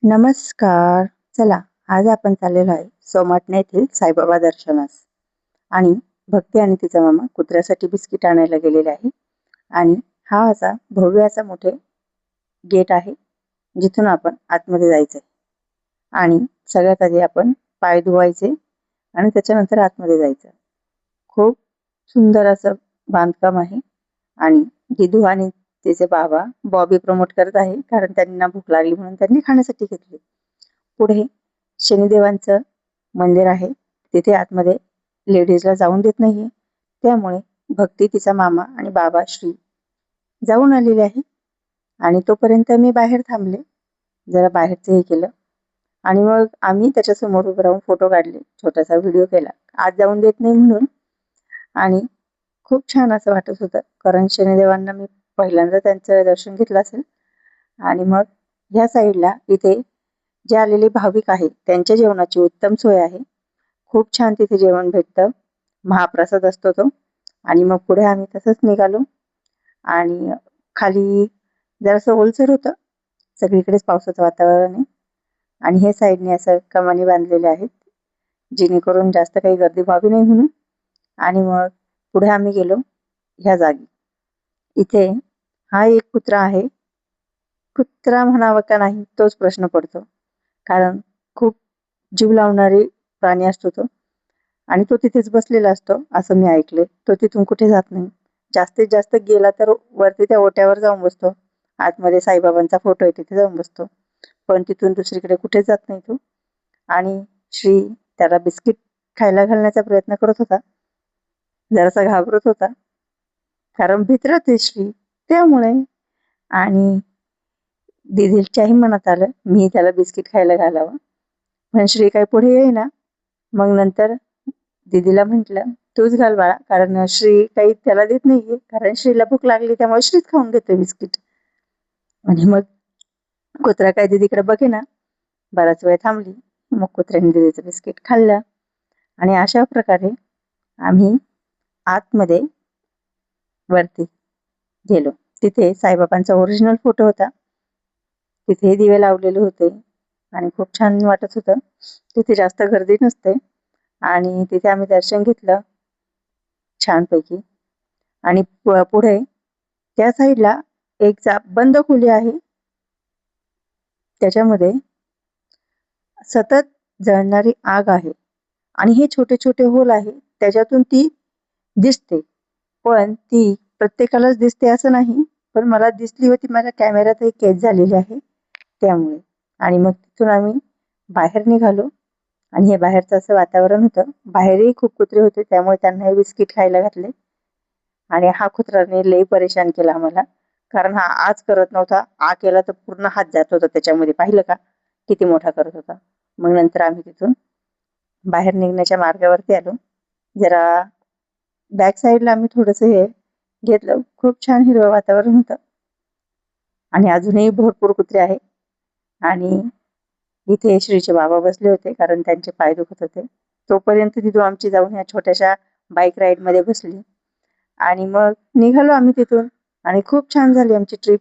नमस्कार. चला, आज आपण चाललेलो आहे सोमाटणे येथील साईबाबा दर्शनास. आणि भक्ती आणि तिचा मामा कुत्र्यासाठी बिस्किट आणायला गेलेले आहे. आणि हा असा भव्य असा मोठे गेट आहे, जिथून आपण आतमध्ये जायचंय. आणि सगळ्यात आधी आपण पाय धुवायचे आणि त्याच्यानंतर आतमध्ये जायचं. खूप सुंदर असं बांधकाम आहे. आणि दिदू आणि तिचे बाबा बॉबी प्रमोट करत आहे, कारण त्यांना भूक लागली म्हणून त्यांनी खाण्यासाठी घेतले. पुढे शनिदेवांचं मंदिर आहे. तिथे आतमध्ये लेडीजला जाऊन देत नाहीये. त्यामुळे भक्ती, तिचा मामा आणि बाबा श्री जाऊन आलेले आहे. आणि तोपर्यंत मी बाहेर थांबले, जरा बाहेरचं हे केलं. आणि मग आम्ही त्याच्यासमोर उभं राहून फोटो काढले, छोटासा व्हिडिओ केला. आत जाऊन देत नाही म्हणून. आणि खूप छान असं वाटत होतं, कारण शनिदेवांना मी पहिल्यांदा त्यांचं दर्शन घेतलं असेल. आणि मग ह्या साईडला इथे जे आलेले भाविक आहेत त्यांच्या जेवणाची उत्तम सोय आहे. खूप छान तिथे जेवण भेटतं. महाप्रसाद असतो तो. आणि मग पुढे आम्ही तसंच निघालो. आणि खाली जरासं ओलसर होतं, सगळीकडेच पावसाचं वातावरण आहे. आणि हे साईडने असं कमानी बांधलेले आहेत, जेणेकरून जास्त काही गर्दी व्हावी नाही म्हणून. आणि मग पुढे आम्ही गेलो ह्या जागी. इथे हा एक कुत्रा आहे. कुत्रा म्हणावा का नाही तोच प्रश्न पडतो, कारण खूप जीव लावणारे प्राणी असतो तो. आणि तो तिथेच बसलेला असतो असं मी ऐकले. तो तिथून कुठे जात नाही. जास्तीत जास्त गेला तर वरती त्या ओट्यावर जाऊन बसतो. आतमध्ये साईबाबांचा फोटो आहे तिथे जाऊन बसतो. पण तिथून दुसरीकडे कुठे जात नाही तो. आणि श्री त्याला बिस्किट खायला घालण्याचा प्रयत्न करत होता. जरासा घाबरत होता, कारण भित्रच आहे श्री, त्यामुळे. आणि दिदीच्याही मनात आलं मी त्याला बिस्किट खायला घालावं, पण श्री काही पुढे येईना. मग नंतर दीदीला म्हटलं, तूच घाल बाळा, कारण श्री काही त्याला देत नाहीये, कारण श्रीला भूक लागली त्यामुळे श्रीच खाऊन घेतोय बिस्किट. आणि मग कुत्रा काय दीदीकडे बघेना, बराच वेळ थांबली. मग कुत्र्याने दीदीचं बिस्किट खाल्लं. आणि अशा प्रकारे आम्ही आतमध्ये वरती गेलो. तिथे साईबाबांचा ओरिजिनल फोटो होता. तिथे दिवे लावलेले होते आणि खूप छान वाटत होतं. तिथे जास्त गर्दी नसते. आणि तिथे आम्ही दर्शन घेतलं छानपैकी. आणि पुढे त्या साईडला एक बंद खोली आहे. त्याच्यामध्ये सतत जळणारी आग आहे. आणि हे छोटे छोटे होल आहे, त्याच्यातून ती दिसते. पण ती प्रत्येकालाच दिसते असं नाही, पण मला दिसली होती. माझ्या कॅमेऱ्यात एक कैद झालेली आहे त्यामुळे. आणि मग तिथून आम्ही बाहेर निघालो. आणि हे बाहेरचं असं वातावरण होतं. बाहेरही खूप कुत्रे होते, त्यामुळे त्यांनाही बिस्किट खायला घातले. आणि हा कुत्र्याने लई परेशान केला आम्हाला, कारण हा आज करत नव्हता. केला तर पूर्ण हात जात होता त्याच्यामध्ये. पाहिलं का किती मोठा करत होता. मग नंतर आम्ही तिथून बाहेर निघण्याच्या मार्गावरती आलो. जरा बॅक साईडला आम्ही थोडंसं हे घेतलं. खूप छान हिरवं वातावरण होतं. आणि अजूनही भरपूर कुत्रे आहे. आणि इथे श्रीचे बाबा बसले होते, कारण त्यांचे पाय दुखत होते. तोपर्यंत तिथून आमची जाऊन ह्या छोट्याशा बाईक राईड मध्ये बसली. आणि मग निघालो आम्ही तिथून. आणि खूप छान झाली आमची ट्रिप.